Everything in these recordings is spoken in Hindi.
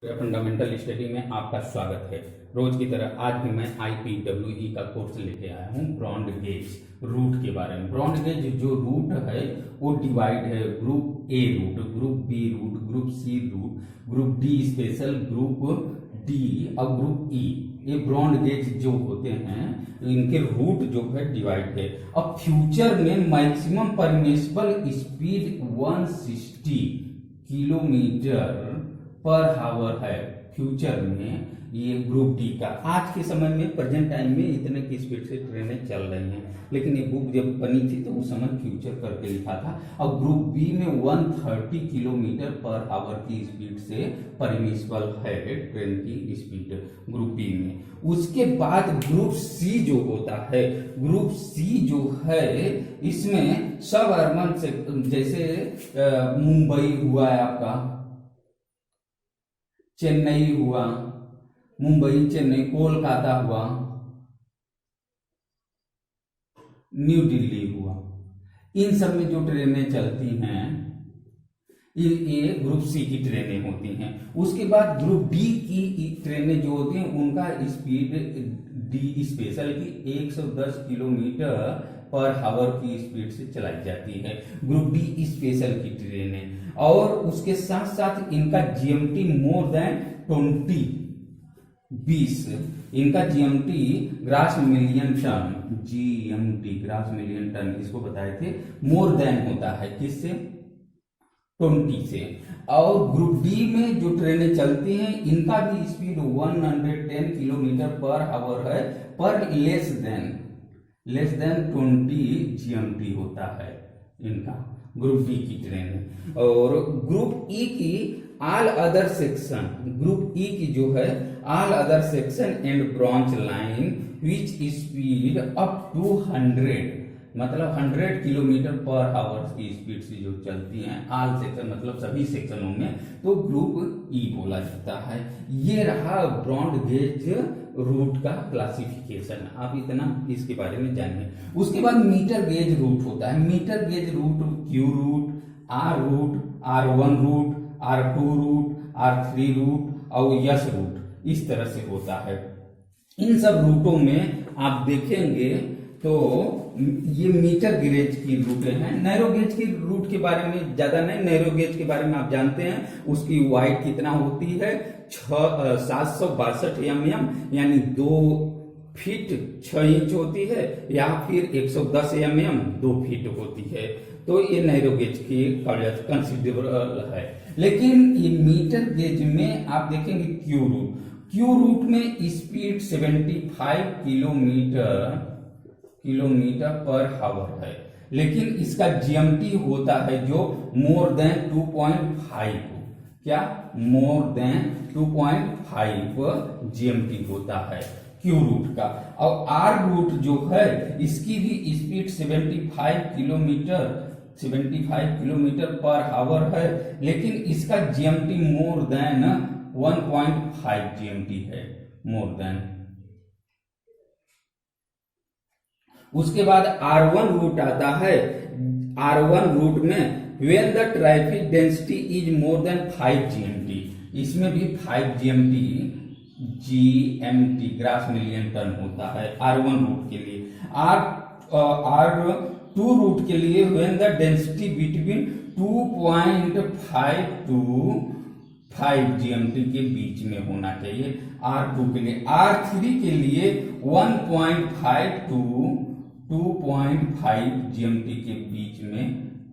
फंडामेंटल स्टडी में आपका स्वागत है। रोज की तरह आज भी मैं IPWE का कोर्स लेके आया हूँ ब्रॉड गेज रूट के बारे में। ब्रॉड गेज जो रूट है वो डिवाइड है group A route, group B route, group C route, group D special, group D और ग्रुप ई। ये ब्रॉड गेज जो होते हैं इनके रूट जो है डिवाइड है। अब फ्यूचर में मैक्सिमम परमिसिबल स्पीड 160 किलोमीटर पर हावर है फ्यूचर में ये ग्रुप डी का। आज के समय में प्रेजेंट टाइम में इतने की स्पीड से ट्रेनें चल रही हैं, लेकिन ये बुक जब बनी थी तो उस समय फ्यूचर करके लिखा था। और ग्रुप बी में 130 किलोमीटर पर हावर की स्पीड से परमिसिबल है ट्रेन की स्पीड ग्रुप बी में। उसके बाद ग्रुप सी जो होता है, ग्रुप सी जो है इसमें सब अर्बन से जैसे मुंबई हुआ है आपका, चेन्नई हुआ, मुंबई चेन्नई, कोलकाता हुआ, न्यू दिल्ली हुआ, इन सब में जो ट्रेनें चलती हैं ये ग्रुप सी की ट्रेनें होती हैं। उसके बाद ग्रुप डी की ट्रेनें जो होती हैं उनका स्पीड डी स्पेशल की 110 किलोमीटर पर हावर की स्पीड से चलाई जाती है ग्रुप डी स्पेशल की ट्रेनें। और उसके साथ साथ इनका जीएमटी मोर देन 20 इनका GMT gross million ton, GMT gross million ton इसको बताए थे, मोर देन होता है किससे, 20 से। और ग्रुप डी में जो ट्रेनें चलती हैं इनका भी स्पीड 110 किलोमीटर पर हावर है, पर लेस देन 20 जीएमटी होता है इनका ग्रुप डी की ट्रेन। और ग्रुप ई की all other section, group E की जो है all other section and branch line which speed up to 100 मतलब 100 किलोमीटर पर आवर की स्पीड से जो चलती हैं, ऑल सेक्शन मतलब सभी सेक्शनों में, तो ग्रुप ई बोला जाता है। ये रहा ब्रॉड गेज रूट का क्लासिफिकेशन, आप इतना इसके बारे में जानिए। उसके बाद मीटर गेज रूट होता है। Metre gauge route Q route, R route, R1 route, R2 route, R3 route और यस रूट, इस तरह से होता है। इन सब रूटों में आप देखेंगे तो ये मीटर गेज की रूटें हैं। नैरो गेज की रूट के बारे में ज्यादा नहीं, नैरो गेज के बारे में आप जानते हैं उसकी वाइड कितना होती है, 762 mm यानी 2 फीट 6 इंच होती है, या फिर 110 mm 2 फीट होती है। तो ये नैरो गेज की कंसिडरेबल है। लेकिन ये मीटर गेज में आप देखेंगे क्यू रूट में स्पीड 75 किलोमीटर पर हावर है, लेकिन इसका जीएमटी होता है जो मोर देन 2.5, क्या मोर देन 2.5 जीएमटी होता है क्यू रूट का। और आर रूट जो है इसकी भी स्पीड 75 किलोमीटर पर हावर है, लेकिन इसका जीएमटी मोर देन 1.5 जीएमटी है, मोर देन। उसके बाद R1 रूट आता है। R1 रूट में when the traffic density is more than 5 GMT, इसमें भी 5 जीएमटी ग्रास मिलियन टन होता है R1 रूट के लिए। R2 रूट के लिए when the density between 2.5 to 5 GMT के बीच में होना चाहिए R2 के लिए। R3 के लिए 1.5 to 2.5 जीएमटी के बीच में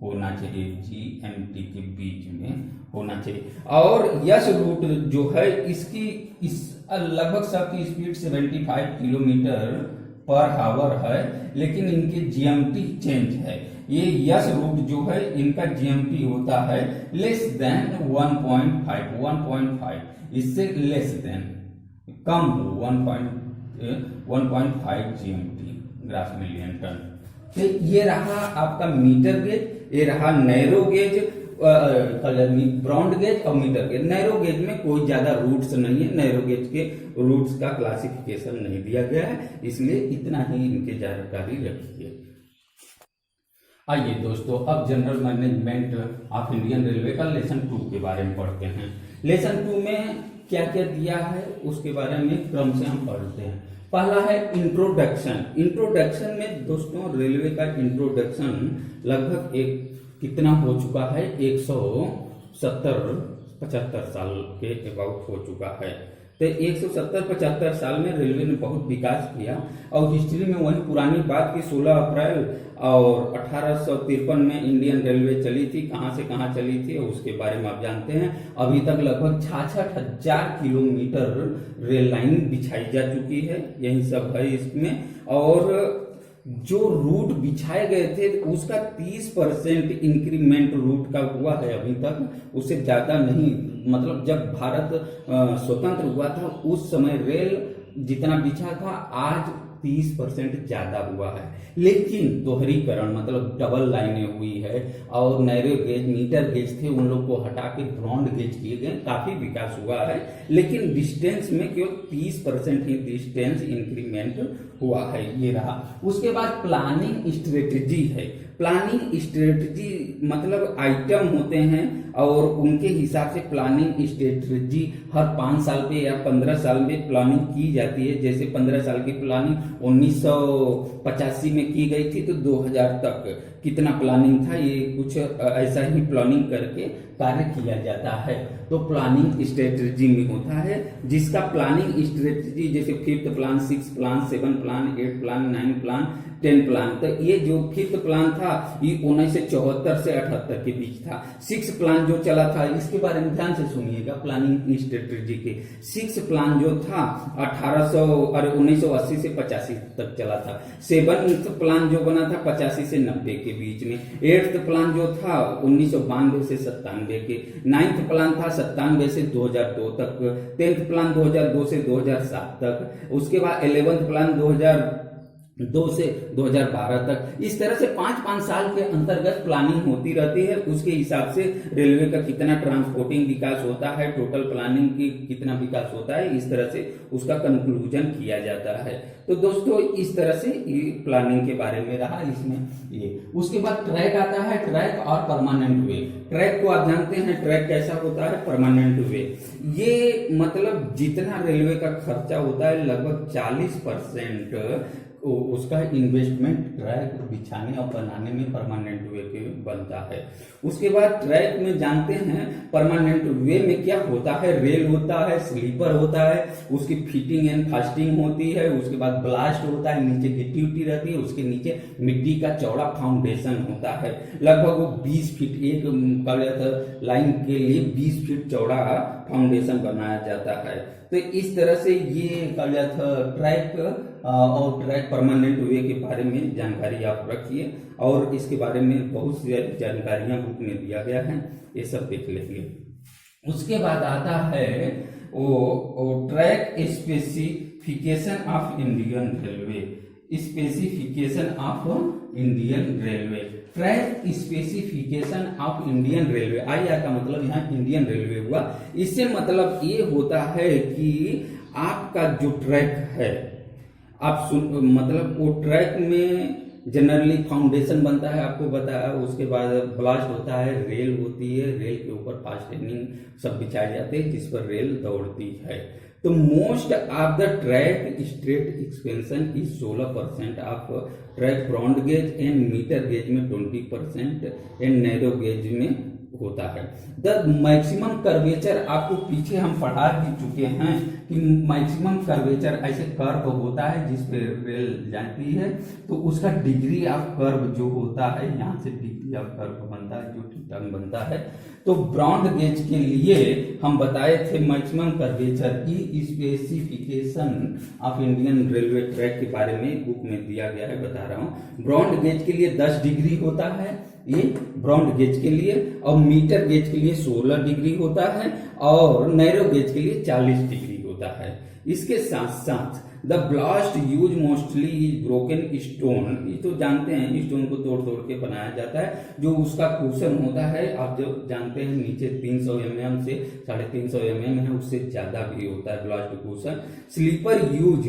होना चाहिए, जीएमटी के बीच में होना चाहिए। और यस रूट जो है इसकी लगभग सबकी स्पीड 75 किलोमीटर पर हावर है, लेकिन इनके जीएमटी चेंज है। ये यस रूट जो है इनका जीएमटी होता है लेस देन 1.5, इससे लेस देन कम हो 1.5 जीएमटी ग्रास मिलियन टन। तो ये रहा आपका मीटर गेज, ये रहा नैरो गेज, ब्रॉड गेज और मीटर गेज। नैरो गेज में कोई ज्यादा रूट्स नहीं है, नैरो गेज के रूट्स का क्लासिफिकेशन नहीं दिया गया है, इसलिए इतना ही इनके जानकारी रखिए। आइए दोस्तों अब general management of Indian railway का लेसन 2 के बारे में पढ़ते हैं। लेसन 2 में क्या क्या दिया है उसके बारे में क्रम से हम पढ़ते हैं। पहला है इंट्रोडक्शन। इंट्रोडक्शन में दोस्तों रेलवे का इंट्रोडक्शन लगभग कितना हो चुका है, 170-75 साल के अबाउट हो चुका है। तो 170-75 साल में रेलवे ने बहुत विकास किया और हिस्ट्री में वही पुरानी बात की 16 अप्रैल और 1853 में इंडियन रेलवे चली थी, कहां से कहां चली थी उसके बारे में आप जानते हैं। अभी तक लगभग 66,000 किलोमीटर रेल लाइन बिछाई जा चुकी है, यही सब है इसमें। और जो रूट बिछाए गए थे उसका 30% इंक्रीमेंट रूट का हुआ है अभी तक, उससे ज्यादा नहीं। मतलब जब भारत स्वतंत्र हुआ था उस समय रेल जितना बिछा था आज 30% ज्यादा हुआ है। लेकिन दोहरीकरण मतलब डबल लाइनें हुई है और नैरो गेज मीटर गेज थे उन लोग को हटा के ब्रॉड गेज किए गए, काफी विकास हुआ है। लेकिन डिस्टेंस में केवल 30% ही डिस्टेंस इंक्रीमेंट हुआ है, ये रहा। उसके बाद प्लानिंग स्ट्रेटेजी है। प्लानिंग स्ट्रेटजी मतलब आइटम होते हैं और उनके हिसाब से प्लानिंग स्ट्रेटजी हर 5 साल पे या 15 साल में प्लानिंग की जाती है। जैसे 15 साल की प्लानिंग 1985 में की गई थी, तो 2000 तक कितना प्लानिंग था, ये कुछ ऐसा ही प्लानिंग करके कार्य किया जाता है। तो प्लानिंग स्ट्रेटजी में होता है जिसका प्लानिंग स्ट्रेटजी जैसे 5th plan, 6th plan, 7th plan, 8th plan, 9th plan, 10th plan. तो ये जो 5th प्लान था ये 1974 से 78 के बीच था। 6th प्लान जो चला था इसके बारे में ध्यान से सुनिएगा, प्लानिंग स्ट्रेटजी के 6th प्लान जो था 1980 से 85 तक चला था। 7th प्लान जो बना था 85 से 90 के बीच में। 8th प्लान जो था 1992 से 97 के। 9th प्लान था 97 से 2002 तक। 10th प्लान 2002 से 2007 तक। उसके बाद 11th प्लान 2002 से 2012 तक। इस तरह से 5-5 साल के अंतर्गत प्लानिंग होती रहती है। उसके हिसाब से रेलवे का कितना ट्रांसपोर्टिंग विकास होता है, टोटल प्लानिंग की कितना विकास होता है, इस तरह से उसका कंक्लूजन किया जाता है। तो दोस्तों इस तरह से ये प्लानिंग के बारे में रहा इसमें ये। उसके बाद ट्रैक आता है, ट्रैक और परमानेंट वे। ट्रैक को आप जानते हैं ट्रैक कैसा होता है, परमानेंट वे। ये मतलब जितना रेलवे का खर्चा होता है लगभग 40% उसका इन्वेस्टमेंट ट्रैक बिछाने और बनाने में परमानेंट वे के बनता है। उसके बाद ट्रैक में जानते हैं परमानेंट वे में क्या होता है, रेल होता है, स्लीपर होता है, उसकी फिटिंग एंड फास्टिंग होती है। उसके बाद ब्लास्ट होता है, नीचे गिट्टी उट्टी रहती है, उसके नीचे मिट्टी का चौड़ा फाउंडेशन होता है। लगभग वो 20 फीट एक लाइन के लिए 20 फीट चौड़ा फाउंडेशन बनाया जाता है। तो इस तरह से ये ट्रैक और ट्रैक परमानेंट वे के बारे में जानकारी आप रखिए और इसके बारे में बहुत सी जानकारियां बुक में दिया गया है, ये सब देख लेंगे। उसके बाद आता है वो track specification of Indian railway. Specification of Indian railway, track specification of Indian railway. IR का मतलब यहाँ इंडियन रेलवे हुआ। इससे मतलब ये होता है कि आपका जो ट्रैक है आप मतलब वो ट्रैक में जनरली फाउंडेशन बनता है, आपको बताया। उसके बाद ब्लास्ट होता है, रेल होती है, रेल के ऊपर फास्टेनिंग सब बिछाए जाते हैं जिस पर रेल दौड़ती है। तो most of the track straight expansion is 16% of track broad gauge and metre gauge में 20% एंड नैरो गेज में होता है। द मैक्सिमम कर्वेचर आपको पीछे हम पढ़ा भी चुके हैं कि मैक्सिमम कर्वेचर ऐसे कर्व होता है जिस पे रेल जाती है, तो उसका डिग्री ऑफ कर्व जो होता है यहाँ से डिग्री ऑफ कर्व बनता है जो थीटा बनता है। तो ब्रॉड गेज के लिए हम बताए थे मैक्सिमम कर्वेचर की specification of Indian railway track के बारे में बुक में दिया गया है, बता रहा हूँ। ब्रॉड गेज के लिए 10 डिग्री होता है ये ब्रॉड गेज के लिए, और मीटर गेज के लिए 16 डिग्री होता है और नैरो गेज के लिए 40 डिग्री होता है। इसके साथ साथ the blast use mostly is broken stone. ये तो जानते हैं स्टोन को तोड़ तोड़ के बनाया जाता है। जो उसका कुशन होता है आप जो जानते हैं नीचे 300 mm से 350 mm है, उससे ज्यादा भी होता है ballast cushion. Sleeper use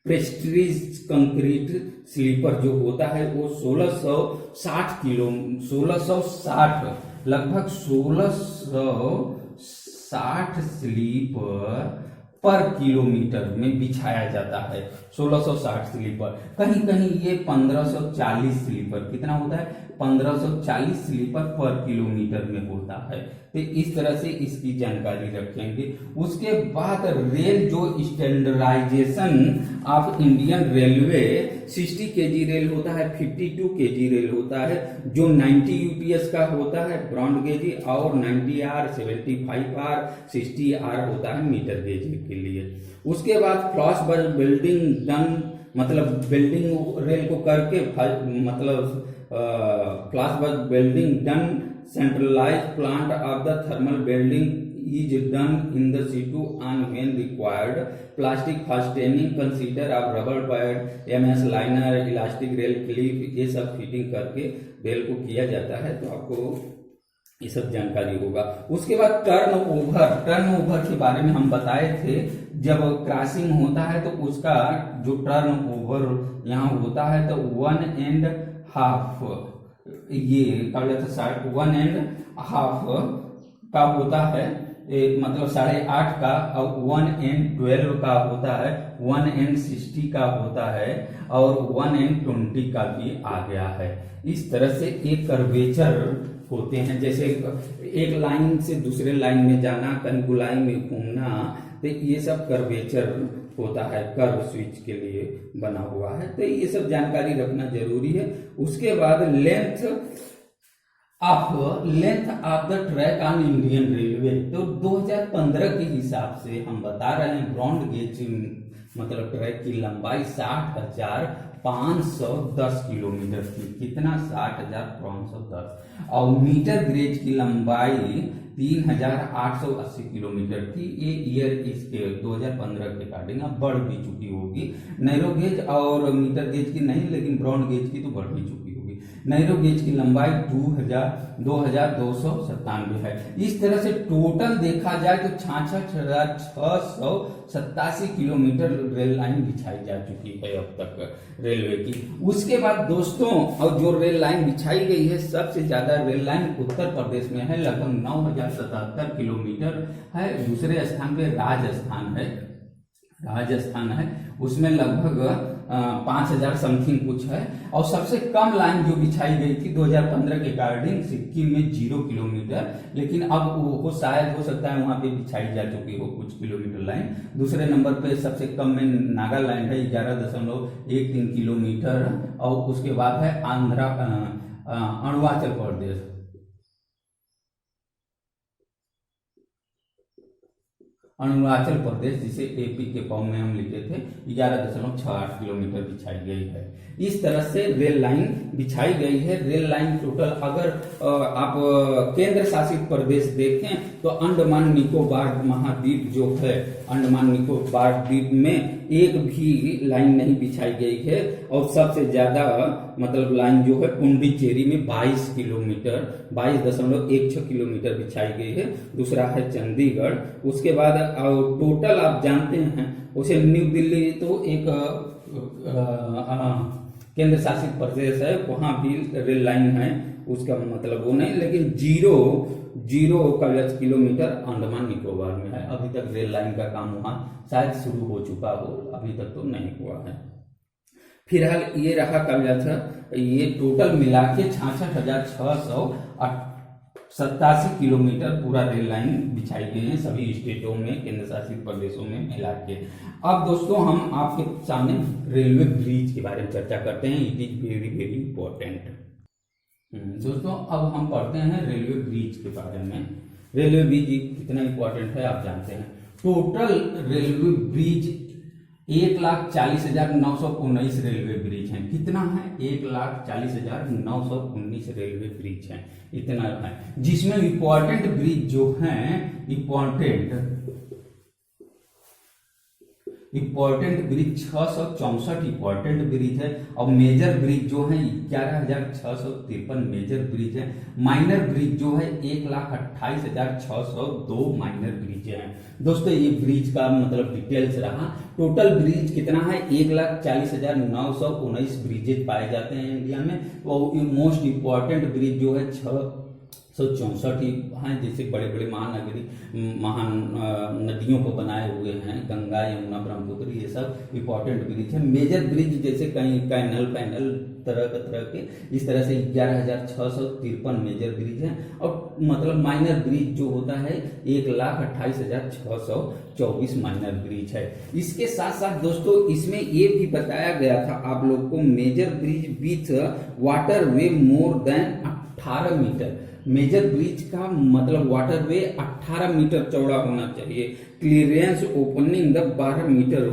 prestressed concrete sleeper जो होता है वो 1660 लगभग 1660 1660 स्लीपर पर किलोमीटर में बिछाया जाता है। 1660 स्लीपर, कहीं कहीं ये 1540 स्लीपर, कितना होता है 1540 स्लीपर पर किलोमीटर में होता है। तो इस तरह से इसकी जानकारी रखेंगे। उसके बाद रेल जो standardization of Indian railway 60 KG rail होता है, 52 केजी रेल होता है, जो 90 यूपीएस का होता है ब्रॉड गेज, और 90R, 75R, 60R होता है मीटर गेज के लिए। उसके बाद फ्लॉस बस बिल्डिंग डन, मतलब बिल्डिंग रेल को करके, मतलब flash butt welding done, centralised plant of the thermal welding is done in the situ and when required plastic fastening consider of rubber pad, MS liner, elastic rail clip, ये सब फिटिंग करके रेल को किया जाता है। तो आपको ये सब जानकारी होगा। उसके बाद टर्न ओवर के बारे में हम बताए थे, जब क्रॉसिंग होता है तो उसका जो टर्न ओवर यहाँ होता है तो 1.5, ये क्या बोलते हैं 1.5 का होता है, मतलब 8.5 का, और 1/12 का होता है, 1/60 का होता है, और 1/20 का भी आ गया है। इस तरह से एक कर्वेचर होते हैं, जैसे एक लाइन से दूसरे लाइन में जाना, कहीं गोलाई में घूमना, तो ये सब कर्वेचर होता है, कर्व स्विच के लिए बना हुआ है। तो ये सब जानकारी रखना जरूरी है। उसके बाद length of the track on Indian railway, तो 2015 के हिसाब से हम बता रहे हैं ब्रॉड गेज मतलब ट्रैक की लंबाई 60,510 किलोमीटर थी। कितना? 60,510। और मीटर गेज की लंबाई 3,880 किलोमीटर थी। ये ईयर इसके 2015 के अकॉर्डिंग अब बढ़ भी चुकी होगी। नैरो गेज और मीटर गेज की नहीं, लेकिन ब्रॉड गेज की तो बढ़ भी चुकी होगी। नैरो गेज की लंबाई 2,297 है। इस तरह से टोटल देखा जाए तो 66,687 किलोमीटर रेल लाइन बिछाई जा चुकी है अब तक रेलवे की। उसके बाद दोस्तों, और जो रेल लाइन बिछाई गई है, सबसे ज्यादा रेल लाइन उत्तर प्रदेश में है, लगभग 9,077 किलोमीटर है। दूसरे स्थान पे राजस्थान है, उसमें लगभग 5,000 समथिंग कुछ है। और सबसे कम लाइन जो बिछाई गई थी 2015 के अकॉर्डिंग सिक्किम में 0 किलोमीटर, लेकिन अब वो शायद हो सकता है वहां पे बिछाई जा चुकी हो कुछ किलोमीटर लाइन। दूसरे नंबर पे सबसे कम में नागालैंड है 11.13 किलोमीटर, और उसके बाद है अरुणाचल प्रदेश। अरुणाचल प्रदेश, जिसे एपी के फॉर्म में हम लिखे थे, 11.68 किलोमीटर बिछाई गई है। इस तरह से रेल लाइन बिछाई गई है। रेल लाइन टोटल, अगर आप केंद्र शासित प्रदेश देखें तो अंडमान निकोबार महाद्वीप जो है, अंडमान निकोबार द्वीप में एक भी लाइन नहीं बिछाई गई है। और सबसे ज्यादा मतलब लाइन जो है पुडुचेरी में 22 किलोमीटर, 22.16 किलोमीटर बिछाई गई है। दूसरा है चंडीगढ़। उसके बाद टोटल आप जानते हैं, उसे न्यू दिल्ली तो एक केंद्र शासित प्रदेश है, वहां भी रेल लाइन है, उसका मतलब वो नहीं, लेकिन 0 किलोमीटर अंडमान निकोबार में है। अभी तक रेल लाइन का काम वहां शायद शुरू हो चुका हो, अभी तक तो नहीं हुआ है। फिलहाल ये रहा था, ये टोटल मिला के 66,687 किलोमीटर पूरा रेल लाइन बिछाई गई है सभी स्टेटों में, केंद्र शासित प्रदेशों में मिला के। अब दोस्तों हम आपके सामने रेलवे ब्रिज के बारे में चर्चा करते हैं। It is very very important. दोस्तों अब हम पढ़ते हैं रेलवे ब्रिज के बारे में। रेलवे ब्रिज कितना इंपॉर्टेंट है आप जानते हैं। Total railway bridge 1,40,919 railway bridge हैं। कितना है? 1,40,919 रेलवे ब्रिज हैं, इतना है। जिसमें इंपॉर्टेंट ब्रिज जो हैं, इंपॉर्टेंट ब्रिज 664 इंपॉर्टेंट ब्रिज है। और मेजर ब्रिज जो है 11,653 मेजर ब्रिज है। माइनर ब्रिज जो है 1,28,602 माइनर ब्रिज है। दोस्तों ये ब्रिज का मतलब डिटेल्स रहा। टोटल ब्रिज कितना है? 1,40,919 ब्रिजेज पाए जाते हैं इंडिया में। और मोस्ट इंपॉर्टेंट ब्रिज जो है 164 ही हैं, जैसे बड़े बड़े महान नदियों को बनाए हुए हैं, गंगा, यमुना, ब्रह्मपुत्र, ये सब इंपॉर्टेंट ब्रिज है। मेजर ब्रिज जैसे कहीं कैनल पैनल तरह के इस तरह से 11,653 मेजर ब्रिज हैं, और मतलब माइनर ब्रिज जो होता है 1,28,624 माइनर ब्रिज है। इसके साथ साथ दोस्तों इसमें ये भी बताया गया था आप लोग को, major bridge with waterway more than 18 metre. Major bridge का मतलब वाटर वे 18 मीटर चौड़ा होना चाहिए। क्लियरेंस ओपनिंग द 12 मीटर,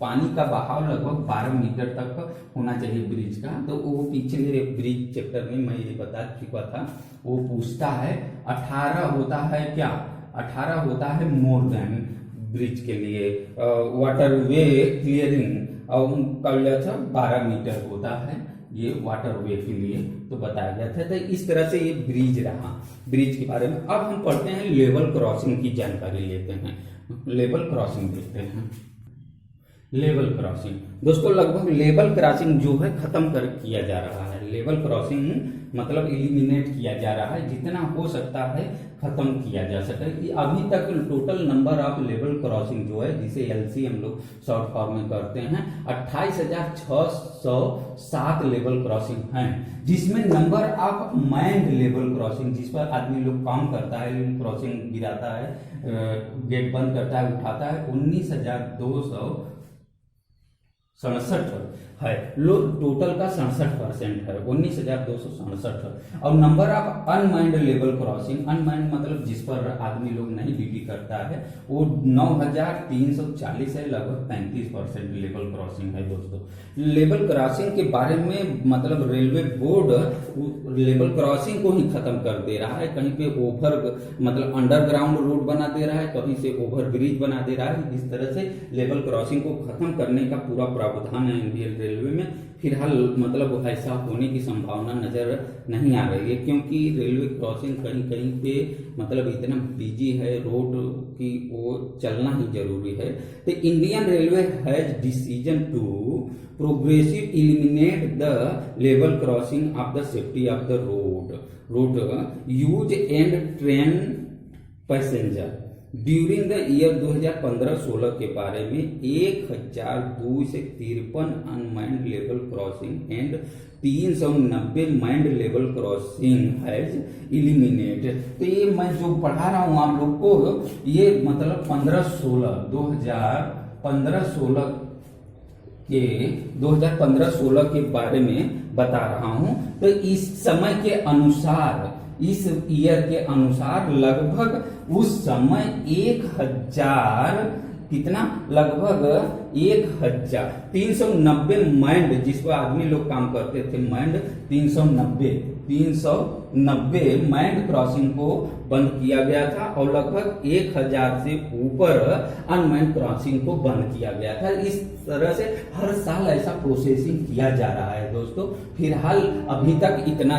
पानी का बहाव लगभग 12 मीटर तक होना चाहिए ब्रिज का। तो वो पिछले ब्रिज चैप्टर में मैं ये बता चुका था। वो पूछता है 18 होता है क्या, 18 होता है मोर देन ब्रिज के लिए, वाटर वे क्लियरिंग और कर लिया था 12 मीटर होता है ये वाटर वे के लिए, तो बताया गया था। तो इस तरह से ये ब्रिज रहा ब्रिज के बारे में। अब हम पढ़ते हैं लेवल क्रॉसिंग की जानकारी लेते हैं। लेवल क्रॉसिंग देखते हैं। लेवल क्रॉसिंग दोस्तों, लगभग लेवल क्रॉसिंग जो है खत्म कर किया जा रहा है। लेवल क्रॉसिंग मतलब एलिमिनेट किया जा रहा है, जितना हो सकता है खत्म किया जा सके। कि अभी तक total number of level crossing जो है, जिसे एलसी हम लोग शॉर्ट फॉर्म में करते हैं, 28,607 लेवल क्रॉसिंग हैं, जिसमें number of manned level crossing, जिस पर आदमी लोग काम करता है, लेवल क्रॉसिंग गिराता है, गेट बंद करता है, उठाता है, 19,267 है। लो टोटल का 67% है, 19,267। और नंबर ऑफ अनमाइंड लेवल क्रॉसिंग, अनमाइंड मतलब जिस पर आदमी लोग नहीं ड्यूटी करता है, वो 9,340 है, लगभग 35% लेवल क्रॉसिंग है। दोस्तों लेवल क्रॉसिंग के बारे में मतलब रेलवे बोर्ड लेवल क्रॉसिंग को ही खत्म कर दे रहा है। कहीं पे ओवर मतलब अंडरग्राउंड रोड बना दे रहा है, कहीं से ओवर ब्रिज बना दे रहा है। इस तरह से लेवल क्रॉसिंग को खत्म करने का पूरा प्रावधान है इंडियन रेलवे में। फिलहाल मतलब ऐसा होने की संभावना नजर नहीं आ रही है, क्योंकि रेलवे क्रॉसिंग कहीं कहीं पे मतलब इतना बिजी है रोड की, वो चलना ही जरूरी है। तो Indian railway has decision to progressive eliminate the level crossing of the safety of the road use and train passenger during the year 2015-16 के बारे में 1,253 unmanned level crossing and 390 manned level crossing has eliminated. तो ये मैं जो पढ़ा रहा हूं आप लोग को, ये मतलब 2015-16 के बारे में बता रहा हूं। तो इस समय के अनुसार, इस ईयर के अनुसार लगभग उस समय 1,000 कितना, लगभग 1,390 माइंड, जिस पर आदमी लोग काम करते थे, माइंड 390 माइंड क्रॉसिंग को बंद किया गया था, और लगभग 1,000 से ऊपर अनमाइंड क्रॉसिंग को बंद किया गया था। इस तरह से हर साल ऐसा प्रोसेसिंग किया जा रहा है। दोस्तों फिलहाल अभी तक इतना